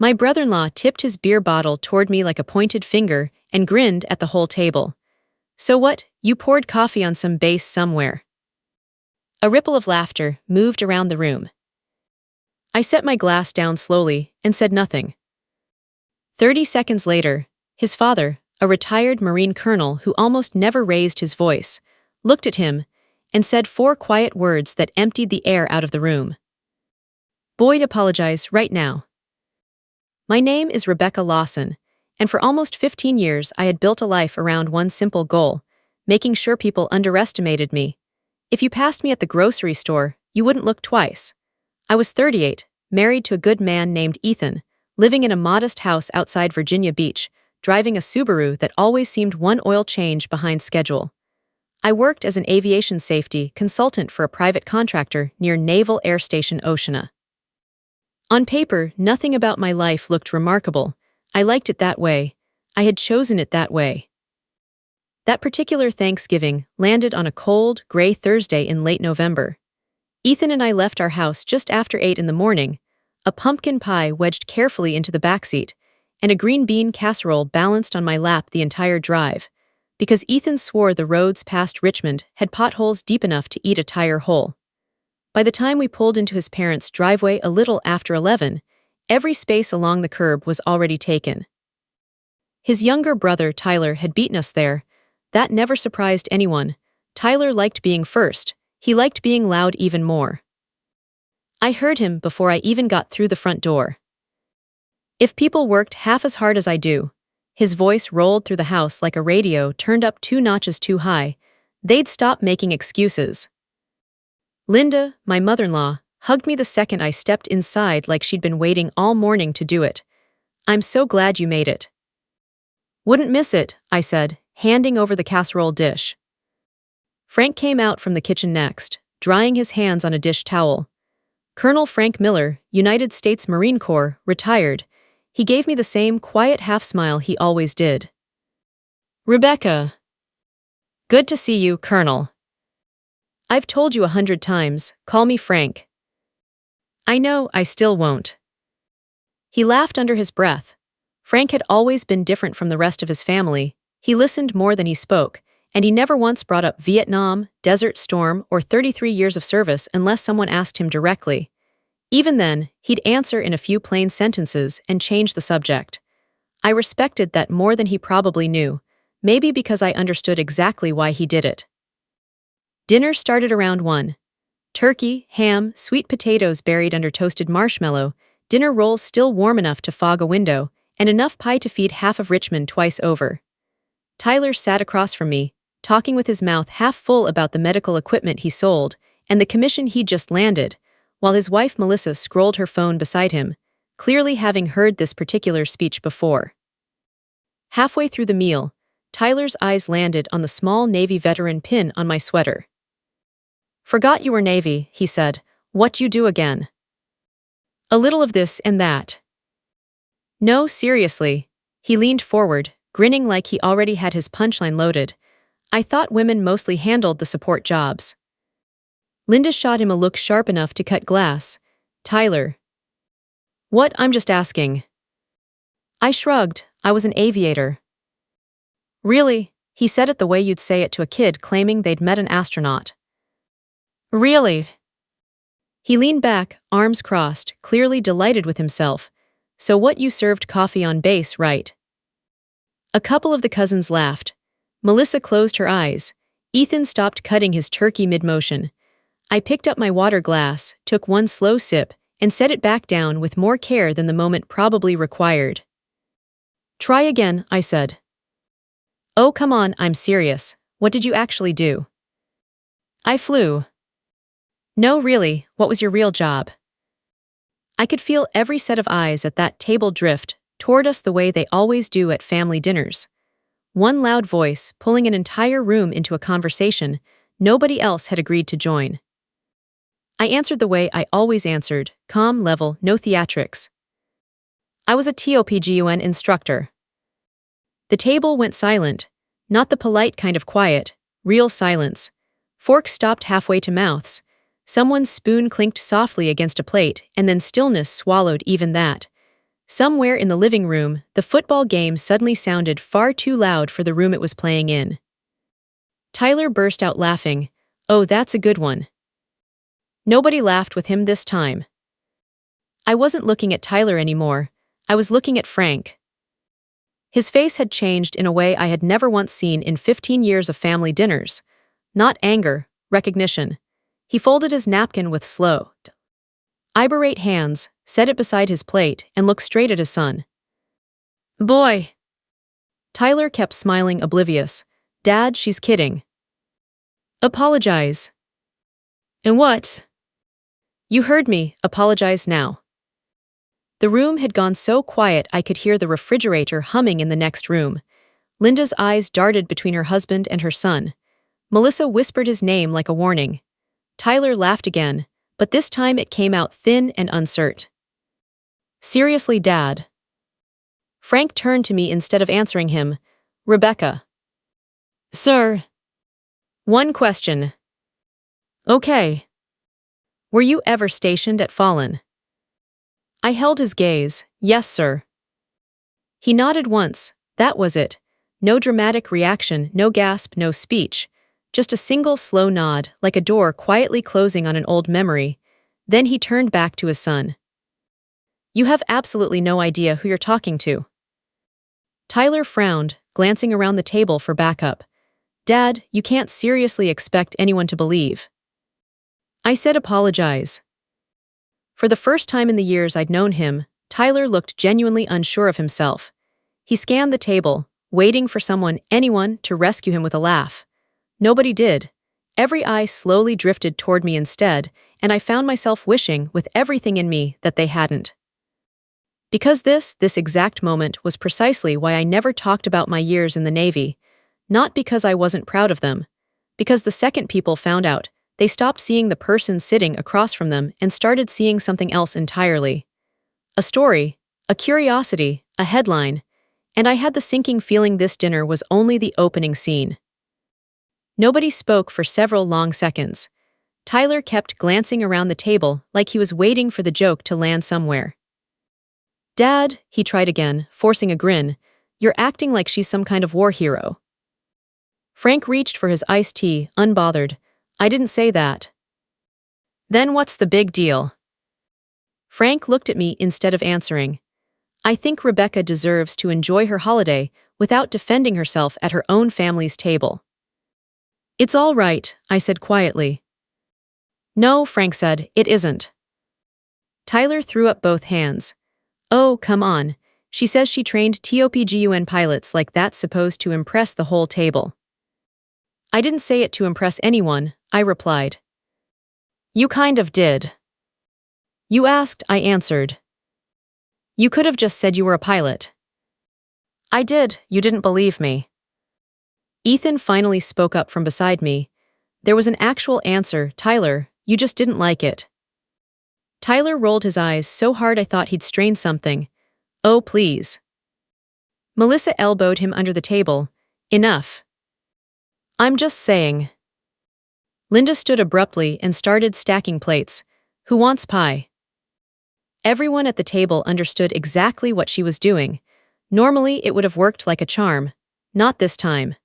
My brother-in-law tipped his beer bottle toward me like a pointed finger and grinned at the whole table. So what, you poured coffee on some base somewhere? A ripple of laughter moved around the room. I set my glass down slowly and said nothing. 30 seconds later, his father, a retired Marine colonel who almost never raised his voice, looked at him and said 4 quiet words that emptied the air out of the room. Boyd, apologize right now. My name is Rebecca Lawson, and for almost 15 years I had built a life around one simple goal, making sure people underestimated me. If you passed me at the grocery store, you wouldn't look twice. I was 38, married to a good man named Ethan, living in a modest house outside Virginia Beach, driving a Subaru that always seemed one oil change behind schedule. I worked as an aviation safety consultant for a private contractor near Naval Air Station Oceana. On paper, nothing about my life looked remarkable. I liked it that way. I had chosen it that way. That particular Thanksgiving landed on a cold, gray Thursday in late November. Ethan and I left our house just after 8 in the morning, a pumpkin pie wedged carefully into the backseat, and a green bean casserole balanced on my lap the entire drive, because Ethan swore the roads past Richmond had potholes deep enough to eat a tire whole. By the time we pulled into his parents' driveway a little after 11, every space along the curb was already taken. His younger brother, Tyler, had beaten us there. That never surprised anyone. Tyler liked being first. He liked being loud even more. I heard him before I even got through the front door. If people worked half as hard as I do, his voice rolled through the house like a radio turned up 2 notches too high, they'd stop making excuses. Linda, my mother-in-law, hugged me the second I stepped inside like she'd been waiting all morning to do it. I'm so glad you made it. Wouldn't miss it, I said, handing over the casserole dish. Frank came out from the kitchen next, drying his hands on a dish towel. Colonel Frank Miller, United States Marine Corps, retired. He gave me the same quiet half-smile he always did. Rebecca. Good to see you, Colonel. I've told you 100 times, call me Frank. I know, I still won't. He laughed under his breath. Frank had always been different from the rest of his family. He listened more than he spoke, and he never once brought up Vietnam, Desert Storm, or 33 years of service unless someone asked him directly. Even then, he'd answer in a few plain sentences and change the subject. I respected that more than he probably knew, maybe because I understood exactly why he did it. Dinner started around 1. Turkey, ham, sweet potatoes buried under toasted marshmallow, dinner rolls still warm enough to fog a window, and enough pie to feed half of Richmond twice over. Tyler sat across from me, talking with his mouth half full about the medical equipment he sold and the commission he'd just landed, while his wife Melissa scrolled her phone beside him, clearly having heard this particular speech before. Halfway through the meal, Tyler's eyes landed on the small Navy veteran pin on my sweater. Forgot you were Navy, he said. What you do again? A little of this and that. No, seriously. He leaned forward, grinning like he already had his punchline loaded. I thought women mostly handled the support jobs. Linda shot him a look sharp enough to cut glass. Tyler. What? I'm just asking. I shrugged. I was an aviator. Really? He said it the way you'd say it to a kid claiming they'd met an astronaut. Really? He leaned back, arms crossed, clearly delighted with himself. So what, you served coffee on base, right? A couple of the cousins laughed. Melissa closed her eyes. Ethan stopped cutting his turkey mid-motion. I picked up my water glass, took one slow sip, and set it back down with more care than the moment probably required. Try again, I said. Oh, come on, I'm serious. What did you actually do? I flew. No, really, what was your real job? I could feel every set of eyes at that table drift toward us the way they always do at family dinners. One loud voice pulling an entire room into a conversation nobody else had agreed to join. I answered the way I always answered, calm, level, no theatrics. I was a TOPGUN instructor. The table went silent, not the polite kind of quiet, real silence. Forks stopped halfway to mouths. Someone's spoon clinked softly against a plate, and then stillness swallowed even that. Somewhere in the living room, the football game suddenly sounded far too loud for the room it was playing in. Tyler burst out laughing. "Oh, that's a good one." Nobody laughed with him this time. I wasn't looking at Tyler anymore. I was looking at Frank. His face had changed in a way I had never once seen in 15 years of family dinners. Not anger, recognition. He folded his napkin with slow, irate hands, set it beside his plate, and looked straight at his son. "Boy." Tyler kept smiling, oblivious. "Dad, she's kidding." "Apologize." "And what?" "You heard me, apologize now." The room had gone so quiet I could hear the refrigerator humming in the next room. Linda's eyes darted between her husband and her son. Melissa whispered his name like a warning. Tyler laughed again, but this time it came out thin and uncertain. "Seriously, Dad." Frank turned to me instead of answering him. "Rebecca." "Sir." "One question." "Okay." "Were you ever stationed at Fallen?" I held his gaze. "Yes, sir." He nodded once. That was it. No dramatic reaction, no gasp, no speech. Just a single slow nod, like a door quietly closing on an old memory. Then he turned back to his son. "You have absolutely no idea who you're talking to." Tyler frowned, glancing around the table for backup. "Dad, you can't seriously expect anyone to believe." I said apologize. For the first time in the years I'd known him, Tyler looked genuinely unsure of himself. He scanned the table, waiting for anyone, to rescue him with a laugh. Nobody did. Every eye slowly drifted toward me instead, and I found myself wishing with everything in me that they hadn't. Because this exact moment was precisely why I never talked about my years in the Navy. Not because I wasn't proud of them. Because the second people found out, they stopped seeing the person sitting across from them and started seeing something else entirely. A story, a curiosity, a headline, and I had the sinking feeling this dinner was only the opening scene. Nobody spoke for several long seconds. Tyler kept glancing around the table like he was waiting for the joke to land somewhere. "Dad," he tried again, forcing a grin, "you're acting like she's some kind of war hero." Frank reached for his iced tea, unbothered. "I didn't say that." "Then what's the big deal?" Frank looked at me instead of answering. "I think Rebecca deserves to enjoy her holiday without defending herself at her own family's table." "It's all right," I said quietly. "No," Frank said, "it isn't." Tyler threw up both hands. "Oh, come on. She says she trained TOPGUN pilots like that's supposed to impress the whole table." "I didn't say it to impress anyone," I replied. "You kind of did." "You asked," I answered. "You could have just said you were a pilot." "I did, you didn't believe me." Ethan finally spoke up from beside me. There was an actual answer. "Tyler, you just didn't like it." Tyler rolled his eyes so hard I thought he'd strain something. "Oh, please." Melissa elbowed him under the table. "Enough." "I'm just saying." Linda stood abruptly and started stacking plates. "Who wants pie?" Everyone at the table understood exactly what she was doing. Normally, it would have worked like a charm. Not this time.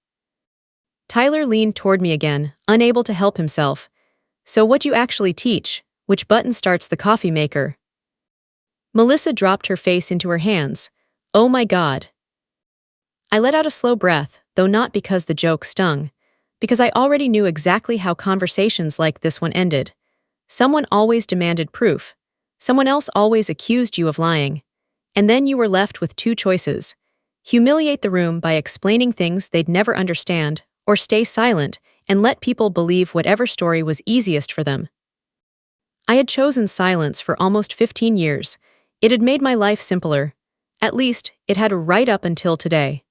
Tyler leaned toward me again, unable to help himself. "So what'd you actually teach? Which button starts the coffee maker?" Melissa dropped her face into her hands. "Oh my God." I let out a slow breath, though not because the joke stung. Because I already knew exactly how conversations like this one ended. Someone always demanded proof. Someone else always accused you of lying. And then you were left with two choices. Humiliate the room by explaining things they'd never understand, or stay silent and let people believe whatever story was easiest for them. I had chosen silence for almost 15 years. It had made my life simpler. At least, it had right up until today.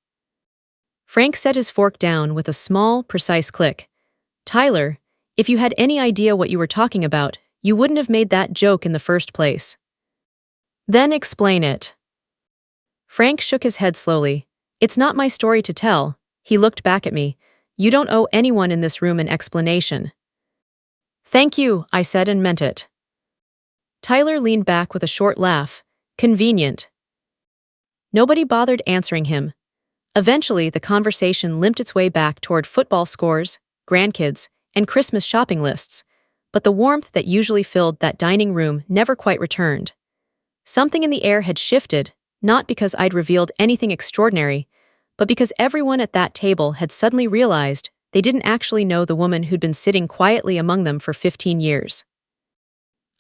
Frank set his fork down with a small, precise click. "Tyler, if you had any idea what you were talking about, you wouldn't have made that joke in the first place." "Then explain it." Frank shook his head slowly. "It's not my story to tell." He looked back at me. "You don't owe anyone in this room an explanation." "Thank you," I said and meant it. Tyler leaned back with a short laugh. "Convenient." Nobody bothered answering him. Eventually, the conversation limped its way back toward football scores, grandkids, and Christmas shopping lists, but the warmth that usually filled that dining room never quite returned. Something in the air had shifted, not because I'd revealed anything extraordinary, but because everyone at that table had suddenly realized they didn't actually know the woman who'd been sitting quietly among them for 15 years.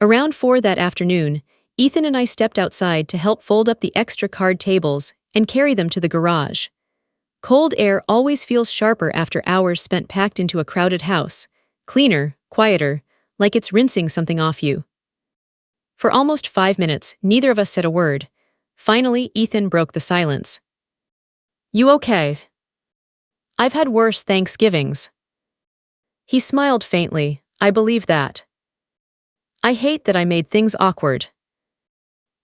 Around 4 that afternoon, Ethan and I stepped outside to help fold up the extra card tables and carry them to the garage. Cold air always feels sharper after hours spent packed into a crowded house, cleaner, quieter, like it's rinsing something off you. For almost 5 minutes, neither of us said a word. Finally, Ethan broke the silence. "You okay?" "I've had worse Thanksgivings." He smiled faintly. "I believe that." "I hate that I made things awkward."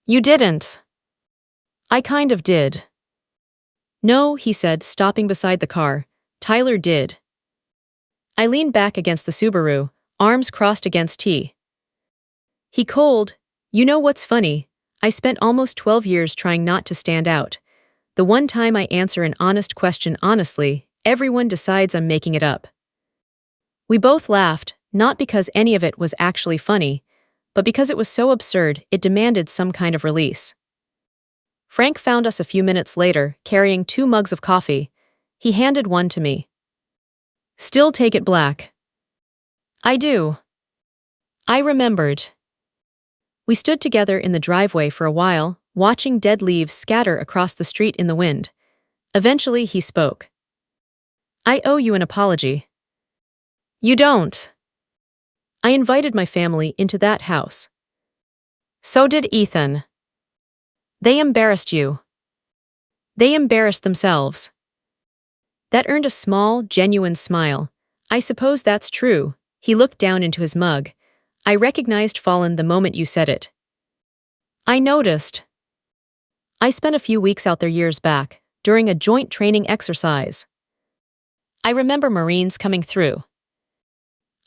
"You didn't." "I kind of did." "No," he said, stopping beside the car. "Tyler did." I leaned back against the Subaru, arms crossed against T. He cold. "You know what's funny? I spent almost 12 years trying not to stand out. The one time I answer an honest question honestly, everyone decides I'm making it up." We both laughed, not because any of it was actually funny, but because it was so absurd it demanded some kind of release. Frank found us a few minutes later, carrying 2 mugs of coffee. He handed one to me. "Still take it black?" "I do." I remembered. We stood together in the driveway for a while, watching dead leaves scatter across the street in the wind. Eventually he spoke. "I owe you an apology." "You don't." "I invited my family into that house." "So did Ethan." "They embarrassed you." "They embarrassed themselves." That earned a small, genuine smile. "I suppose that's true." He looked down into his mug. "I recognized Fallen the moment you said it." "I noticed." "I spent a few weeks out there years back, during a joint training exercise. I remember Marines coming through."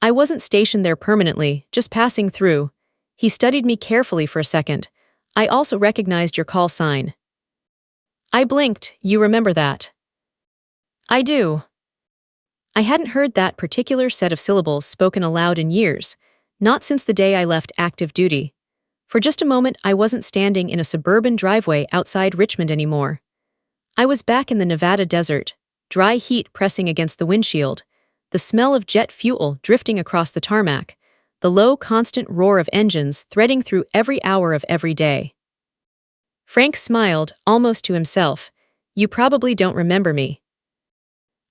"I wasn't stationed there permanently, just passing through." He studied me carefully for a second. "I also recognized your call sign." I blinked. "You remember that?" "I do." I hadn't heard that particular set of syllables spoken aloud in years, not since the day I left active duty. For just a moment, I wasn't standing in a suburban driveway outside Richmond anymore. I was back in the Nevada desert, dry heat pressing against the windshield, the smell of jet fuel drifting across the tarmac, the low, constant roar of engines threading through every hour of every day. Frank smiled, almost to himself. "You probably don't remember me."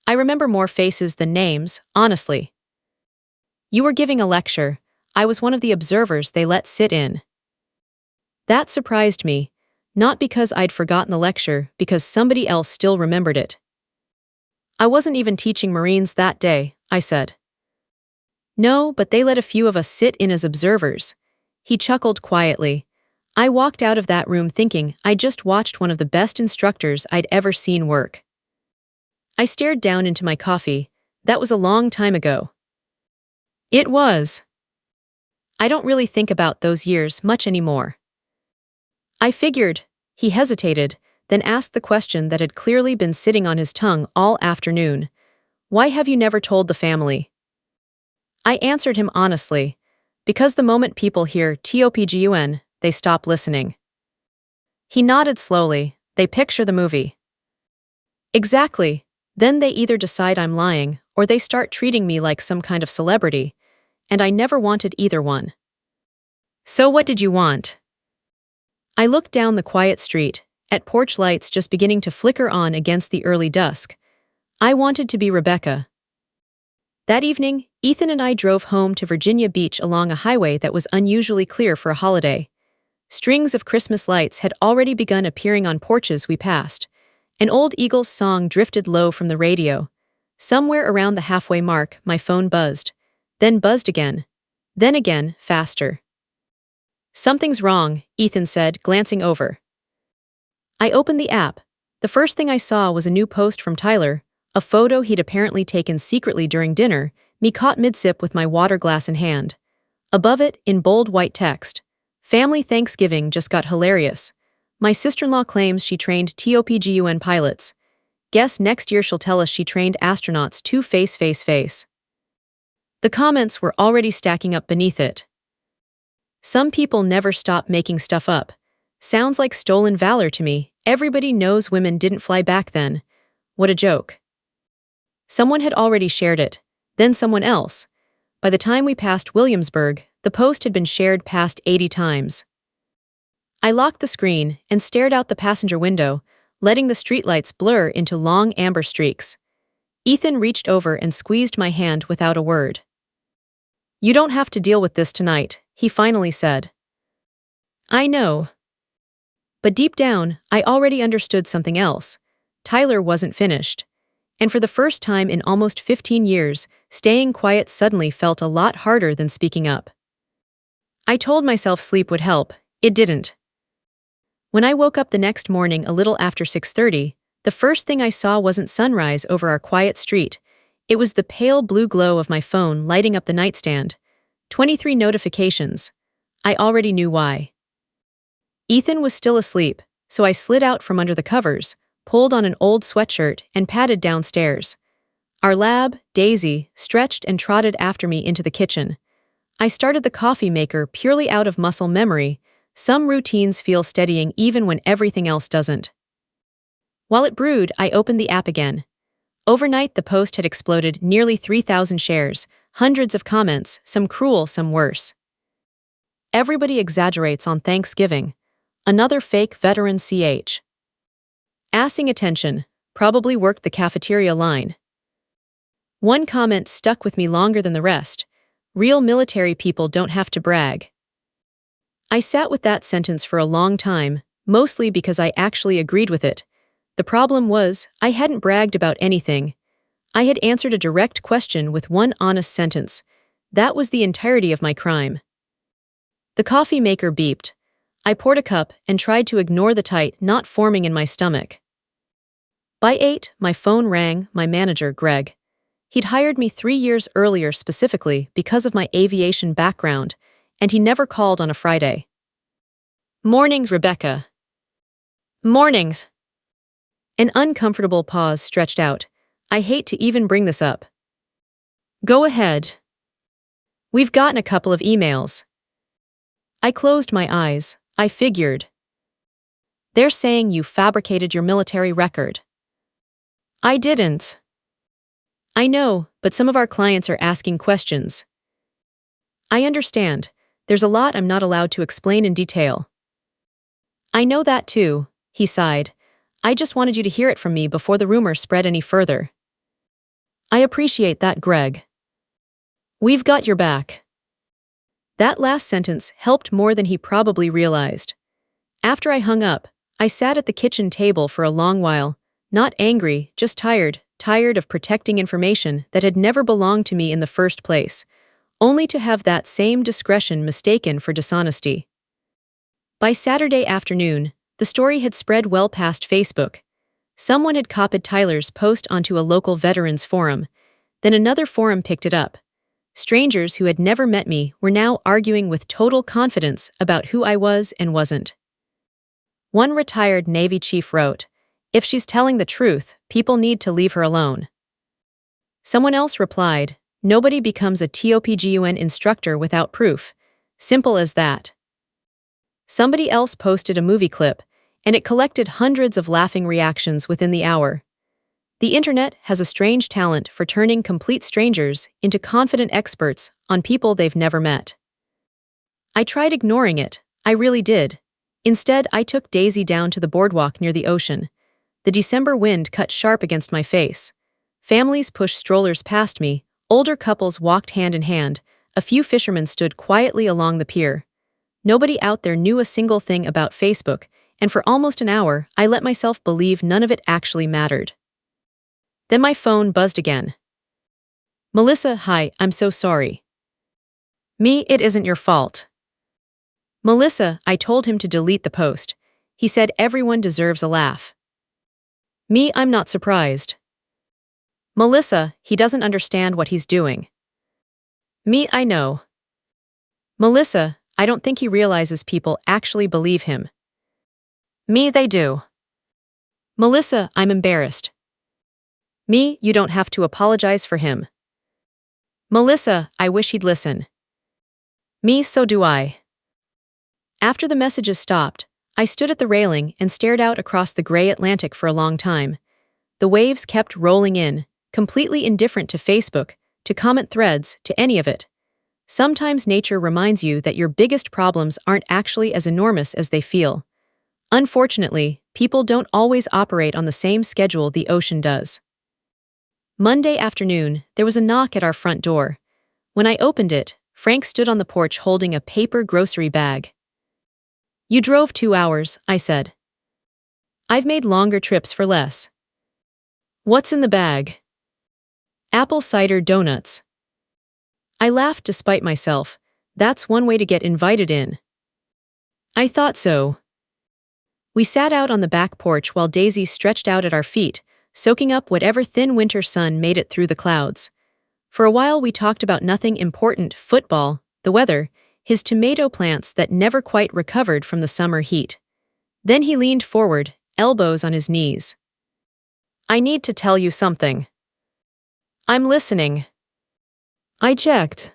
"I remember more faces than names, honestly." "You were giving a lecture. I was one of the observers they let sit in." That surprised me, not because I'd forgotten the lecture, because somebody else still remembered it. "I wasn't even teaching Marines that day," I said. "No, but they let a few of us sit in as observers." He chuckled quietly. I walked out of that room thinking I just watched one of the best instructors I'd ever seen work. I stared down into my coffee. That was a long time ago. It was. I don't really think about those years much anymore. I figured. He hesitated, then asked the question that had clearly been sitting on his tongue all afternoon. "Why have you never told the family?" I answered him honestly. "Because the moment people hear TOPGUN, they stop listening." He nodded slowly. "They picture the movie." "Exactly. Then they either decide I'm lying, or they start treating me like some kind of celebrity, and I never wanted either one." "So what did you want?" I looked down the quiet street, at porch lights just beginning to flicker on against the early dusk. I wanted to be Rebecca. That evening, Ethan and I drove home to Virginia Beach along a highway that was unusually clear for a holiday. Strings of Christmas lights had already begun appearing on porches we passed. An old Eagles song drifted low from the radio. Somewhere around the halfway mark, my phone buzzed. Then buzzed again. Then again, faster. "Something's wrong," Ethan said, glancing over. I opened the app. The first thing I saw was a new post from Tyler, a photo he'd apparently taken secretly during dinner, me caught mid-sip with my water glass in hand. Above it, in bold white text, "Family Thanksgiving just got hilarious. My sister-in-law claims she trained TOPGUN pilots. Guess next year she'll tell us she trained astronauts too. Face. The comments were already stacking up beneath it. Some people never stop making stuff up. Sounds like stolen valor to me. Everybody knows women didn't fly back then. What a joke. Someone had already shared it, then someone else. By the time we passed Williamsburg, the post had been shared past 80 times. I locked the screen and stared out the passenger window, letting the streetlights blur into long amber streaks. Ethan reached over and squeezed my hand without a word. "You don't have to deal with this tonight," he finally said. "I know." But deep down, I already understood something else. Tyler wasn't finished. And for the first time in almost 15 years, staying quiet suddenly felt a lot harder than speaking up. I told myself sleep would help. It didn't. When I woke up the next morning a little after 6:30, the first thing I saw wasn't sunrise over our quiet street. It was the pale blue glow of my phone lighting up the nightstand. 23 notifications. I already knew why. Ethan was still asleep, so I slid out from under the covers, pulled on an old sweatshirt, and padded downstairs. Our lab, Daisy, stretched and trotted after me into the kitchen. I started the coffee maker purely out of muscle memory. Some routines feel steadying even when everything else doesn't. While it brewed, I opened the app again. Overnight, the post had exploded nearly 3,000 shares, hundreds of comments, some cruel, some worse. Everybody exaggerates on Thanksgiving. Another fake veteran CH. Assing attention, probably worked the cafeteria line. One comment stuck with me longer than the rest. Real military people don't have to brag. I sat with that sentence for a long time, mostly because I actually agreed with it. The problem was, I hadn't bragged about anything. I had answered a direct question with one honest sentence. That was the entirety of my crime. The coffee maker beeped. I poured a cup and tried to ignore the tight knot forming in my stomach. By 8, my phone rang. My manager, Greg. He'd hired me 3 years earlier specifically because of my aviation background, and he never called on a Friday. "Mornings, Rebecca." "Mornings." An uncomfortable pause stretched out. I hate to even bring this up. "Go ahead." "We've gotten a couple of emails." I closed my eyes. I figured. "They're saying you fabricated your military record." "I didn't." "I know, but some of our clients are asking questions." "I understand. There's a lot I'm not allowed to explain in detail." "I know that too," he sighed. "I just wanted you to hear it from me before the rumor spread any further." "I appreciate that, Greg." "We've got your back." That last sentence helped more than he probably realized. After I hung up, I sat at the kitchen table for a long while, not angry, just tired of protecting information that had never belonged to me in the first place, only to have that same discretion mistaken for dishonesty. By Saturday afternoon, the story had spread well past Facebook. Someone had copied Tyler's post onto a local veterans forum, then another forum picked it up. Strangers who had never met me were now arguing with total confidence about who I was and wasn't. One retired Navy chief wrote, "If she's telling the truth, people need to leave her alone." Someone else replied, "Nobody becomes a TOPGUN instructor without proof. Simple as that." Somebody else posted a movie clip, and it collected hundreds of laughing reactions within the hour. The internet has a strange talent for turning complete strangers into confident experts on people they've never met. I tried ignoring it, I really did. Instead, I took Daisy down to the boardwalk near the ocean. The December wind cut sharp against my face. Families pushed strollers past me, older couples walked hand in hand, a few fishermen stood quietly along the pier. Nobody out there knew a single thing about Facebook, and for almost an hour, I let myself believe none of it actually mattered. Then my phone buzzed again. "Melissa, hi, I'm so sorry." "Me, it isn't your fault." "Melissa," I told him to delete the post. He said everyone deserves a laugh. "Me, I'm not surprised." "Melissa, he doesn't understand what he's doing." "Me, I know." "Melissa, I don't think he realizes people actually believe him." Me, they do. Melissa, I'm embarrassed. Me, you don't have to apologize for him. Melissa, I wish he'd listen. Me, so do I. After the messages stopped, I stood at the railing and stared out across the gray Atlantic for a long time. The waves kept rolling in, completely indifferent to Facebook, to comment threads, to any of it. Sometimes nature reminds you that your biggest problems aren't actually as enormous as they feel. Unfortunately, people don't always operate on the same schedule the ocean does. Monday afternoon, there was a knock at our front door. When I opened it, Frank stood on the porch holding a paper grocery bag. You drove 2 hours, I said. I've made longer trips for less. What's in the bag? Apple cider donuts. I laughed despite myself. That's one way to get invited in. I thought so. We sat out on the back porch while daisies stretched out at our feet, soaking up whatever thin winter sun made it through the clouds. For a while we talked about nothing important: football, the weather, his tomato plants that never quite recovered from the summer heat. Then he leaned forward, elbows on his knees. I need to tell you something. I'm listening. I checked.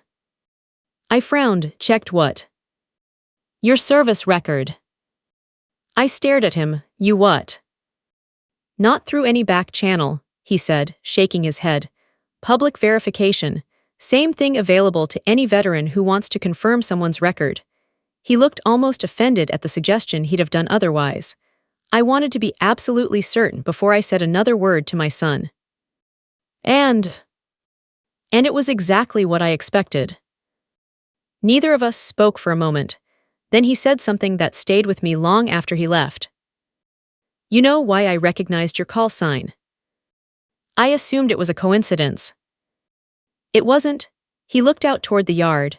I frowned. Checked what? Your service record. I stared at him. You what? Not through any back channel, he said, shaking his head. Public verification. Same thing available to any veteran who wants to confirm someone's record. He looked almost offended at the suggestion he'd have done otherwise. I wanted to be absolutely certain before I said another word to my son. And it was exactly what I expected. Neither of us spoke for a moment. Then he said something that stayed with me long after he left. You know why I recognized your call sign? I assumed it was a coincidence. It wasn't. He looked out toward the yard.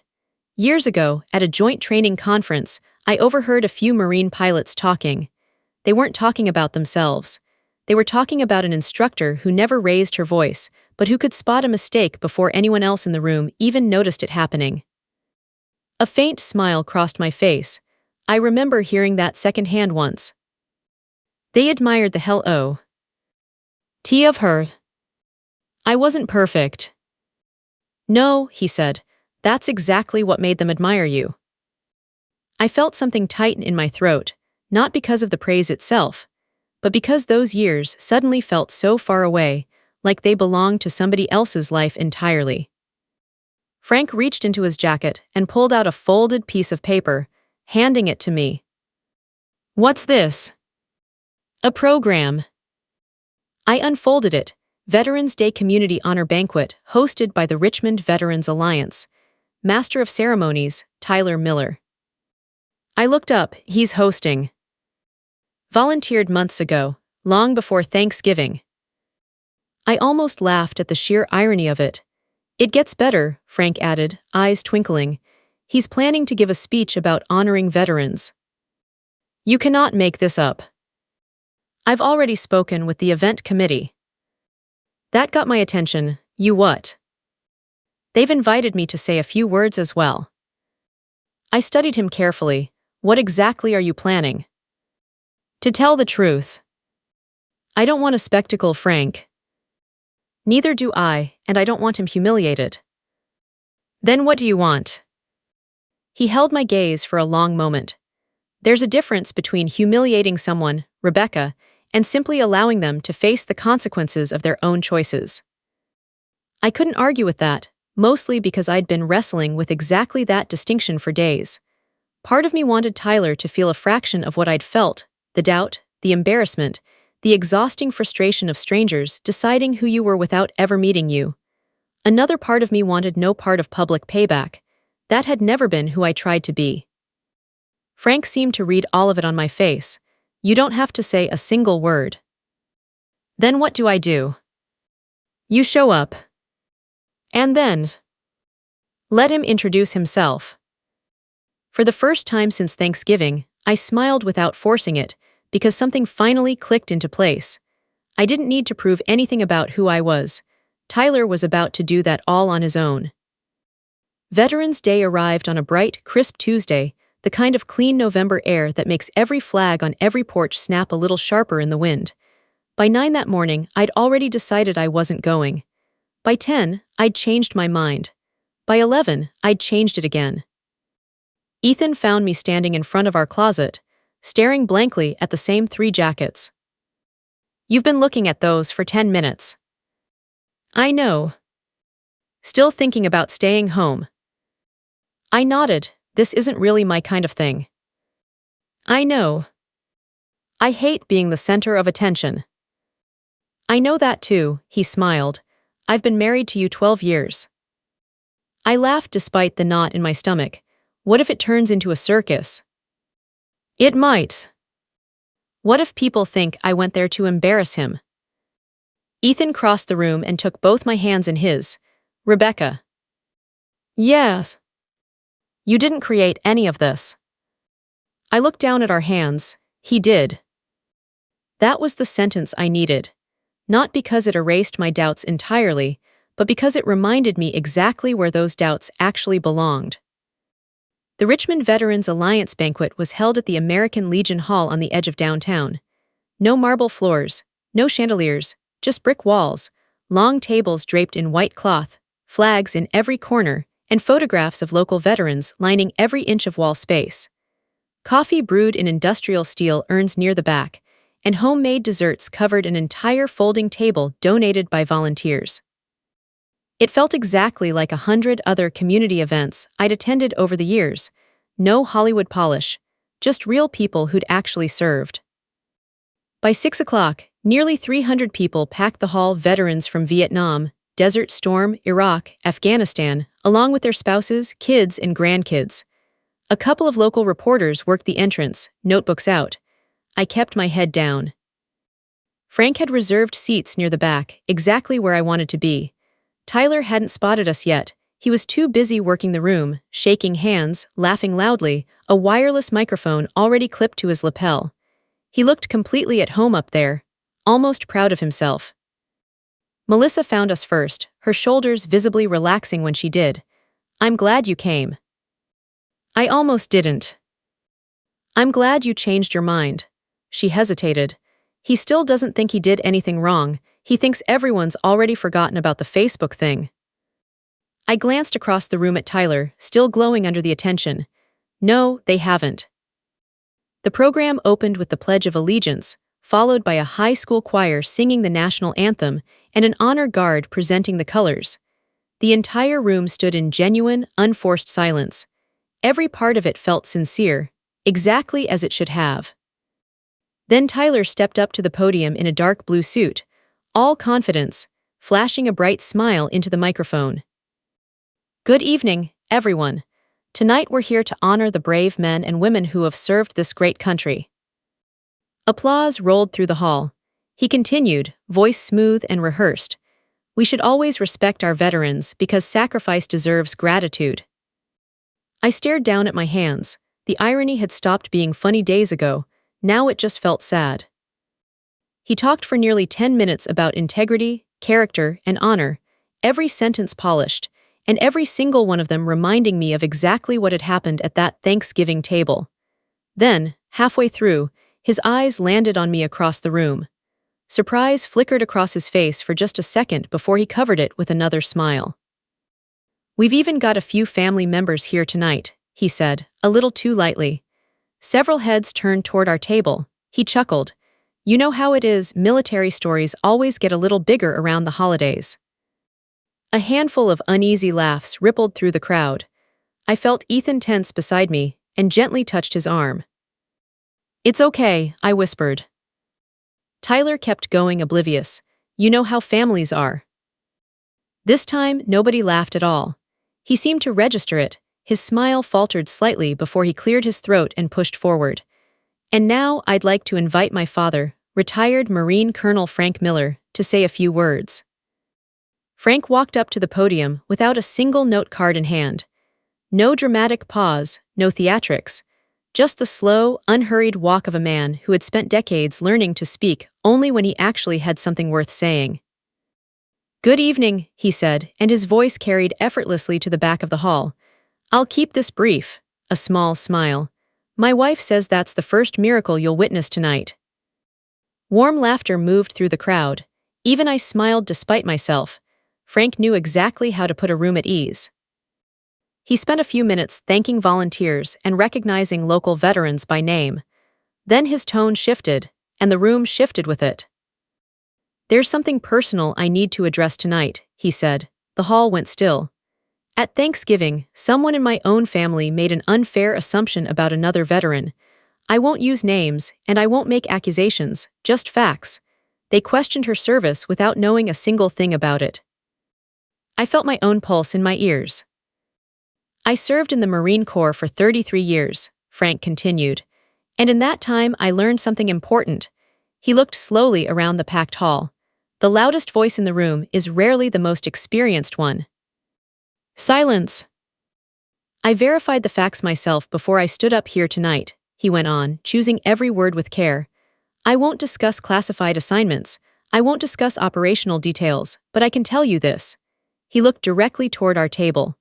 Years ago, at a joint training conference, I overheard a few Marine pilots talking. They weren't talking about themselves. They were talking about an instructor who never raised her voice, but who could spot a mistake before anyone else in the room even noticed it happening. A faint smile crossed my face. I remember hearing that secondhand once. They admired the hell out of her. I wasn't perfect. No, he said. That's exactly what made them admire you. I felt something tighten in my throat, not because of the praise itself, but because those years suddenly felt so far away, like they belonged to somebody else's life entirely. Frank reached into his jacket and pulled out a folded piece of paper, handing it to me. What's this? A program. I unfolded it. Veterans Day Community Honor Banquet, hosted by the Richmond Veterans Alliance. Master of Ceremonies, Tyler Miller. I looked up. He's hosting. Volunteered months ago, long before Thanksgiving. I almost laughed at the sheer irony of it. It gets better, Frank added, eyes twinkling. He's planning to give a speech about honoring veterans. You cannot make this up. I've already spoken with the event committee. That got my attention. You what? They've invited me to say a few words as well. I studied him carefully. What exactly are you planning? To tell the truth, I don't want a spectacle, Frank. Neither do I, and I don't want him humiliated. Then what do you want? He held my gaze for a long moment. There's a difference between humiliating someone, Rebecca, and simply allowing them to face the consequences of their own choices. I couldn't argue with that, mostly because I'd been wrestling with exactly that distinction for days. Part of me wanted Tyler to feel a fraction of what I'd felt, the doubt, the embarrassment, the exhausting frustration of strangers deciding who you were without ever meeting you. Another part of me wanted no part of public payback. That had never been who I tried to be. Frank seemed to read all of it on my face. You don't have to say a single word. Then what do I do? You show up. And then let him introduce himself. For the first time since Thanksgiving, I smiled without forcing it, because something finally clicked into place. I didn't need to prove anything about who I was. Tyler was about to do that all on his own. Veterans Day arrived on a bright, crisp Tuesday, the kind of clean November air that makes every flag on every porch snap a little sharper in the wind. By 9 that morning, I'd already decided I wasn't going. By 10, I'd changed my mind. By 11, I'd changed it again. Ethan found me standing in front of our closet, staring blankly at the same 3 jackets. "You've been looking at those for 10 minutes. "I know. Still thinking about staying home." I nodded. "This isn't really my kind of thing." "I know. I hate being the center of attention." "I know that too," he smiled. "I've been married to you 12 years. I laughed despite the knot in my stomach. What if it turns into a circus? It might. What if people think I went there to embarrass him? Ethan crossed the room and took both my hands in his. "Rebecca." "Yes. You didn't create any of this." I looked down at our hands. He did. That was the sentence I needed. Not because it erased my doubts entirely, but because it reminded me exactly where those doubts actually belonged. The Richmond Veterans Alliance banquet was held at the American Legion Hall on the edge of downtown. No marble floors, no chandeliers, just brick walls, long tables draped in white cloth, flags in every corner, and photographs of local veterans lining every inch of wall space. Coffee brewed in industrial steel urns near the back, and homemade desserts covered an entire folding table donated by volunteers. It felt exactly like 100 other community events I'd attended over the years. No Hollywood polish, just real people who'd actually served. By 6 o'clock, nearly 300 people packed the hall, veterans from Vietnam, Desert Storm, Iraq, Afghanistan, along with their spouses, kids, and grandkids. A couple of local reporters worked the entrance, notebooks out. I kept my head down. Frank had reserved seats near the back, exactly where I wanted to be. Tyler hadn't spotted us yet. He was too busy working the room, shaking hands, laughing loudly, a wireless microphone already clipped to his lapel. He looked completely at home up there, almost proud of himself. Melissa found us first, her shoulders visibly relaxing when she did. "I'm glad you came." "I almost didn't." "I'm glad you changed your mind." She hesitated. "He still doesn't think he did anything wrong. He thinks everyone's already forgotten about the Facebook thing." I glanced across the room at Tyler, still glowing under the attention. "No, they haven't." The program opened with the Pledge of Allegiance, followed by a high school choir singing the national anthem and an honor guard presenting the colors. The entire room stood in genuine, unforced silence. Every part of it felt sincere, exactly as it should have. Then Tyler stepped up to the podium in a dark blue suit, all confidence, flashing a bright smile into the microphone. "Good evening, everyone. Tonight we're here to honor the brave men and women who have served this great country." Applause rolled through the hall. He continued, voice smooth and rehearsed. "We should always respect our veterans because sacrifice deserves gratitude." I stared down at my hands. The irony had stopped being funny days ago. Now it just felt sad. He talked for nearly 10 minutes about integrity, character, and honor, every sentence polished, and every single one of them reminding me of exactly what had happened at that Thanksgiving table. Then, halfway through, his eyes landed on me across the room. Surprise flickered across his face for just a second before he covered it with another smile. "We've even got a few family members here tonight," he said, a little too lightly. Several heads turned toward our table. He chuckled. "You know how it is, military stories always get a little bigger around the holidays." A handful of uneasy laughs rippled through the crowd. I felt Ethan tense beside me and gently touched his arm. "It's okay," I whispered. Tyler kept going, oblivious. "You know how families are." This time, nobody laughed at all. He seemed to register it. His smile faltered slightly before he cleared his throat and pushed forward. "And now I'd like to invite my father, retired Marine Colonel Frank Miller, to say a few words." Frank walked up to the podium without a single note card in hand. No dramatic pause, no theatrics. Just the slow, unhurried walk of a man who had spent decades learning to speak only when he actually had something worth saying. "Good evening," he said, and his voice carried effortlessly to the back of the hall. "I'll keep this brief." A small smile. My wife says that's the first miracle you'll witness tonight. Warm laughter moved through the crowd. Even I smiled despite myself. Frank knew exactly how to put a room at ease. He spent a few minutes thanking volunteers and recognizing local veterans by name. Then his tone shifted, and the room shifted with it. There's something personal I need to address tonight, he said. The hall went still. At Thanksgiving, someone in my own family made an unfair assumption about another veteran. I won't use names, and I won't make accusations, just facts. They questioned her service without knowing a single thing about it. I felt my own pulse in my ears. I served in the Marine Corps for 33 years, Frank continued. And in that time I learned something important. He looked slowly around the packed hall. The loudest voice in the room is rarely the most experienced one. Silence. I verified the facts myself before I stood up here tonight, he went on, choosing every word with care. I won't discuss classified assignments. I won't discuss operational details, but I can tell you this. He looked directly toward our table.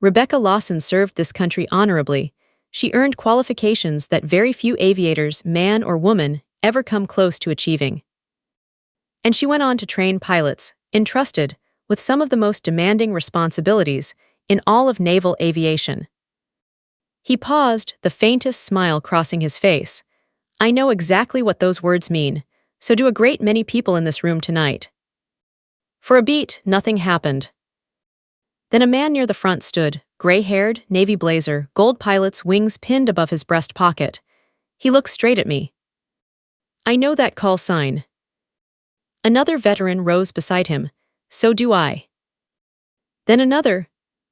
Rebecca Lawson served this country honorably. She earned qualifications that very few aviators, man or woman, ever come close to achieving. And she went on to train pilots, entrusted with some of the most demanding responsibilities in all of naval aviation. He paused, the faintest smile crossing his face. I know exactly what those words mean, so do a great many people in this room tonight. For a beat, nothing happened. Then a man near the front stood, gray-haired, navy blazer, gold pilot's wings pinned above his breast pocket. He looked straight at me. I know that call sign. Another veteran rose beside him. So do I. Then another.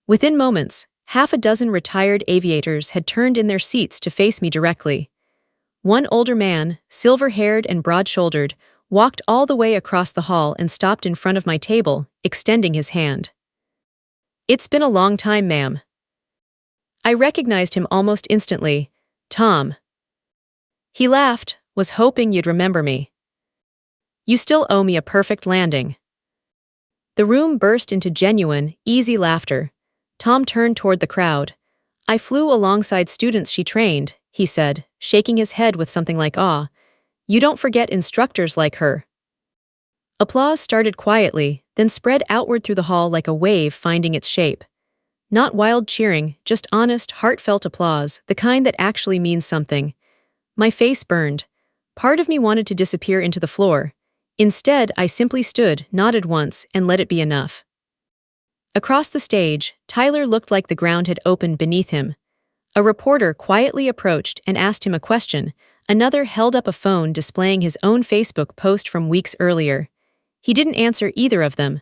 Within moments, half a dozen retired aviators had turned in their seats to face me directly. One older man, silver-haired and broad-shouldered, walked all the way across the hall and stopped in front of my table, extending his hand. It's been a long time, ma'am. I recognized him almost instantly. Tom. He laughed, was hoping you'd remember me. You still owe me a perfect landing. The room burst into genuine, easy laughter. Tom turned toward the crowd. I flew alongside students she trained, he said, shaking his head with something like awe. You don't forget instructors like her. Applause started quietly, then spread outward through the hall like a wave finding its shape. Not wild cheering, just honest, heartfelt applause, the kind that actually means something. My face burned. Part of me wanted to disappear into the floor. Instead, I simply stood, nodded once, and let it be enough. Across the stage, Tyler looked like the ground had opened beneath him. A reporter quietly approached and asked him a question. Another held up a phone displaying his own Facebook post from weeks earlier. He didn't answer either of them.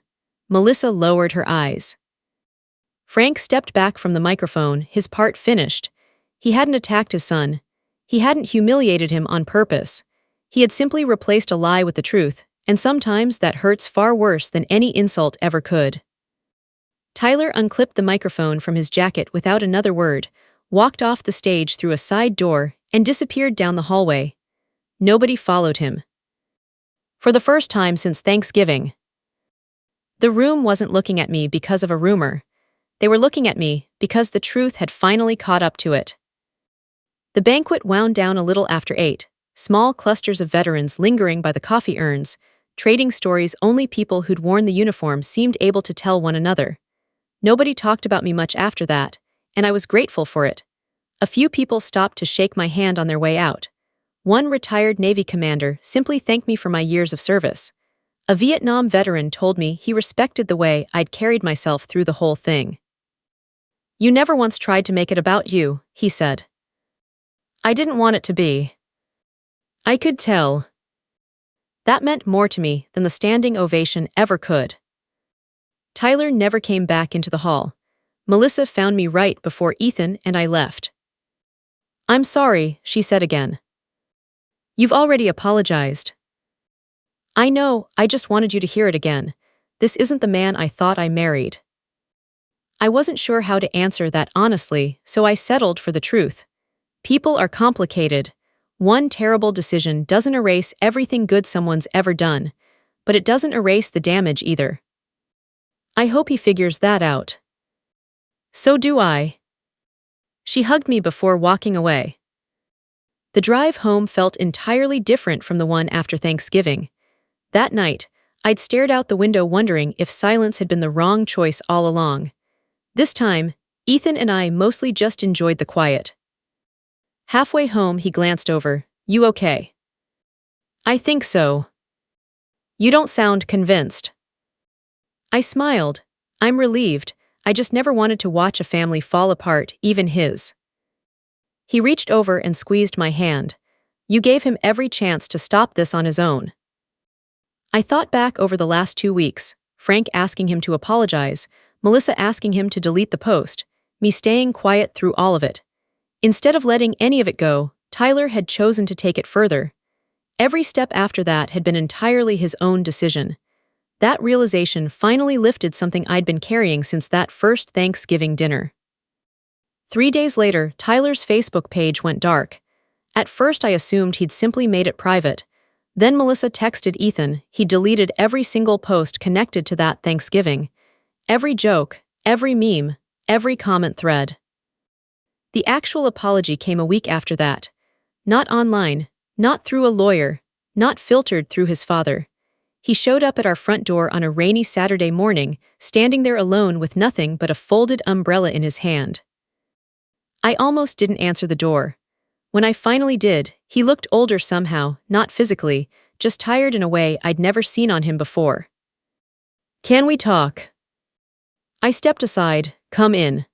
Melissa lowered her eyes. Frank stepped back from the microphone, his part finished. He hadn't attacked his son. He hadn't humiliated him on purpose. He had simply replaced a lie with the truth, and sometimes that hurts far worse than any insult ever could. Tyler unclipped the microphone from his jacket without another word, walked off the stage through a side door, and disappeared down the hallway. Nobody followed him. For the first time since Thanksgiving. The room wasn't looking at me because of a rumor. They were looking at me because the truth had finally caught up to it. The banquet wound down a little after 8. Small clusters of veterans lingering by the coffee urns, trading stories only people who'd worn the uniform seemed able to tell one another. Nobody talked about me much after that, and I was grateful for it. A few people stopped to shake my hand on their way out. One retired Navy commander simply thanked me for my years of service. A Vietnam veteran told me he respected the way I'd carried myself through the whole thing. You never once tried to make it about you, he said. I didn't want it to be. I could tell. That meant more to me than the standing ovation ever could. Tyler never came back into the hall. Melissa found me right before Ethan and I left. I'm sorry, she said again. You've already apologized. I know, I just wanted you to hear it again. This isn't the man I thought I married. I wasn't sure how to answer that honestly, so I settled for the truth. People are complicated. One terrible decision doesn't erase everything good someone's ever done, but it doesn't erase the damage either. I hope he figures that out. So do I. She hugged me before walking away. The drive home felt entirely different from the one after Thanksgiving. That night, I'd stared out the window wondering if silence had been the wrong choice all along. This time, Ethan and I mostly just enjoyed the quiet. Halfway home, he glanced over. "You okay?" "I think so." "You don't sound convinced." I smiled. "I'm relieved. I just never wanted to watch a family fall apart, even his." He reached over and squeezed my hand. "You gave him every chance to stop this on his own." I thought back over the last 2 weeks, Frank asking him to apologize, Melissa asking him to delete the post, me staying quiet through all of it. Instead of letting any of it go, Tyler had chosen to take it further. Every step after that had been entirely his own decision. That realization finally lifted something I'd been carrying since that first Thanksgiving dinner. 3 days later, Tyler's Facebook page went dark. At first I assumed he'd simply made it private. Then Melissa texted Ethan he deleted every single post connected to that Thanksgiving. Every joke, every meme, every comment thread. The actual apology came a week after that. Not online, not through a lawyer, not filtered through his father. He showed up at our front door on a rainy Saturday morning, standing there alone with nothing but a folded umbrella in his hand. I almost didn't answer the door. When I finally did, he looked older somehow, not physically, just tired in a way I'd never seen on him before. "Can we talk?" I stepped aside. "Come in."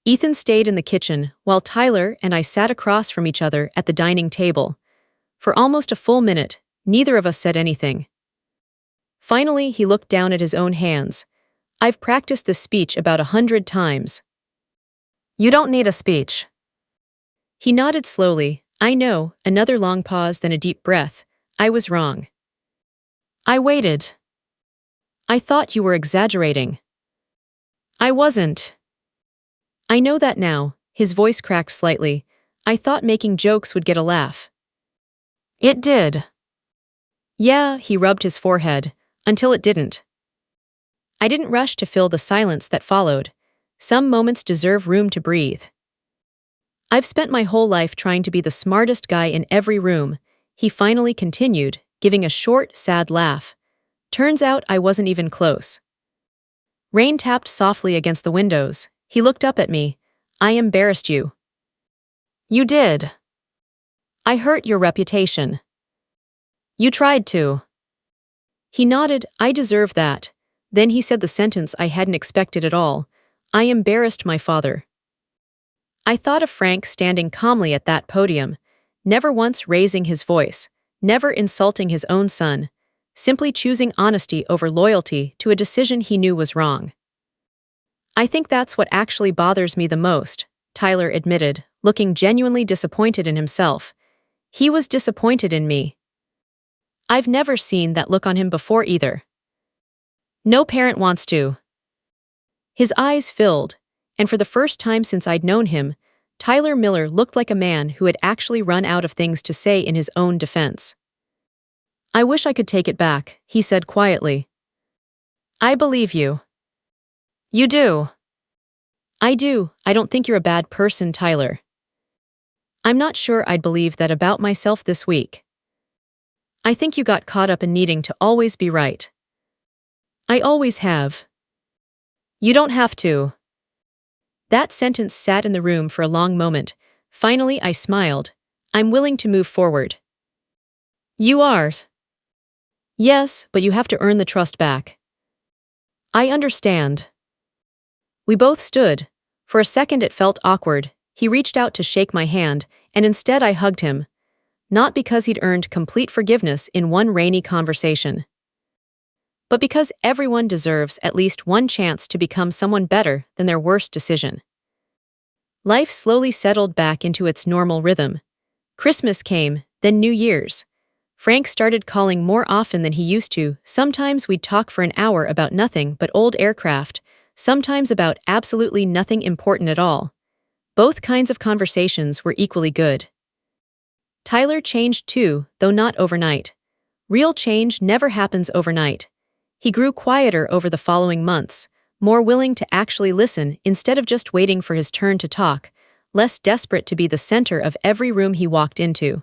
Ethan stayed in the kitchen, while Tyler and I sat across from each other at the dining table. For almost a full minute, neither of us said anything. Finally, he looked down at his own hands. "I've practiced this speech about 100 times." "You don't need a speech." He nodded slowly. "I know," another long pause, then a deep breath. "I was wrong." I waited. "I thought you were exaggerating." "I wasn't." "I know that now." His voice cracked slightly. "I thought making jokes would get a laugh." "It did." "Yeah," he rubbed his forehead, "until it didn't." I didn't rush to fill the silence that followed. Some moments deserve room to breathe. "I've spent my whole life trying to be the smartest guy in every room," he finally continued, giving a short, sad laugh. "Turns out I wasn't even close." Rain tapped softly against the windows. He looked up at me. "I embarrassed you." "You did." "I hurt your reputation." "You tried to." He nodded. "I deserve that." Then he said the sentence I hadn't expected at all. "I embarrassed my father." I thought of Frank standing calmly at that podium, never once raising his voice, never insulting his own son, simply choosing honesty over loyalty to a decision he knew was wrong. "I think that's what actually bothers me the most," Tyler admitted, looking genuinely disappointed in himself. He was disappointed in me. I've never seen that look on him before either. No parent wants to. His eyes filled, and for the first time since I'd known him, Tyler Miller looked like a man who had actually run out of things to say in his own defense. "I wish I could take it back," he said quietly. "I believe you." "You do." "I do. I don't think you're a bad person, Tyler." "I'm not sure I'd believe that about myself this week." "I think you got caught up in needing to always be right." "I always have." "You don't have to." That sentence sat in the room for a long moment. Finally, I smiled. "I'm willing to move forward." "You are." "Yes, but you have to earn the trust back." "I understand." We both stood. For a second it felt awkward. He reached out to shake my hand, and instead I hugged him. Not because he'd earned complete forgiveness in one rainy conversation, but because everyone deserves at least one chance to become someone better than their worst decision. Life slowly settled back into its normal rhythm. Christmas came, then New Year's. Frank started calling more often than he used to. Sometimes we'd talk for an hour about nothing but old aircraft, sometimes about absolutely nothing important at all. Both kinds of conversations were equally good. Tyler changed too, though not overnight. Real change never happens overnight. He grew quieter over the following months, more willing to actually listen instead of just waiting for his turn to talk, less desperate to be the center of every room he walked into.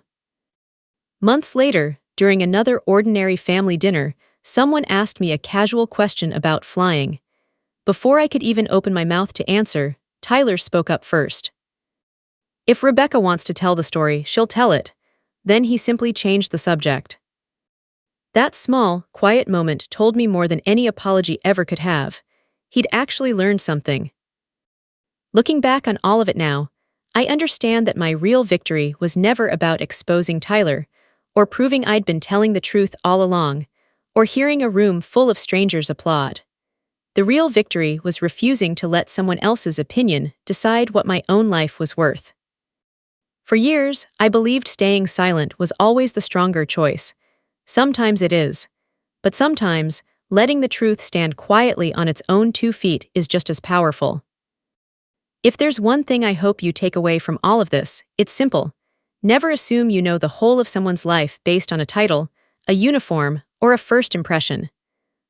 Months later, during another ordinary family dinner, someone asked me a casual question about flying. Before I could even open my mouth to answer, Tyler spoke up first. "If Rebecca wants to tell the story, she'll tell it." Then he simply changed the subject. That small, quiet moment told me more than any apology ever could have. He'd actually learned something. Looking back on all of it now, I understand that my real victory was never about exposing Tyler, or proving I'd been telling the truth all along, or hearing a room full of strangers applaud. The real victory was refusing to let someone else's opinion decide what my own life was worth. For years, I believed staying silent was always the stronger choice. Sometimes it is. But sometimes, letting the truth stand quietly on its own 2 feet is just as powerful. If there's one thing I hope you take away from all of this, it's simple. Never assume you know the whole of someone's life based on a title, a uniform, or a first impression.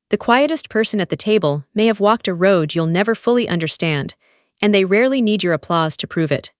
The quietest person at the table may have walked a road you'll never fully understand, and they rarely need your applause to prove it.